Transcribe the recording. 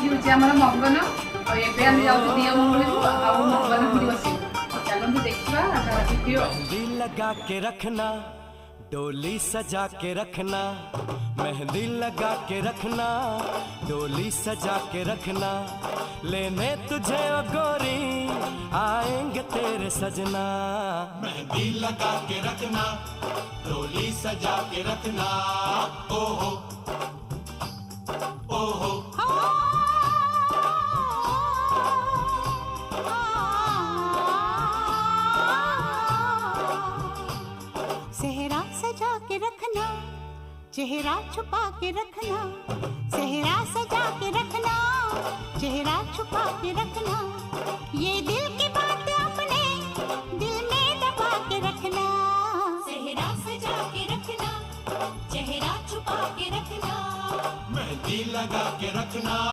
आज हूँ आम मंगन आम जाऊँ दिया मंगल आउ मंगन भी बस चलते देखा वीडियो। मेहंदी लगा के रखना, डोली सजा के रखना, मेहंदी लगा के रखना, डोली सजा के रखना, लेने तुझे ओ गोरी आएंगे तेरे सजना। मेहंदी लगा के रखना, डोली सजा के रखना, ओहो ओहो। सेहरा सजा के रखना, चेहरा छुपा के रखना, सेहरा सजा के रखना, चेहरा छुपा के रखना, ये दिल की बात अपने दिल में दबा के रखना। सेहरा सजा के रखना, चेहरा छुपा के रखना, मेहंदी लगा के रखना,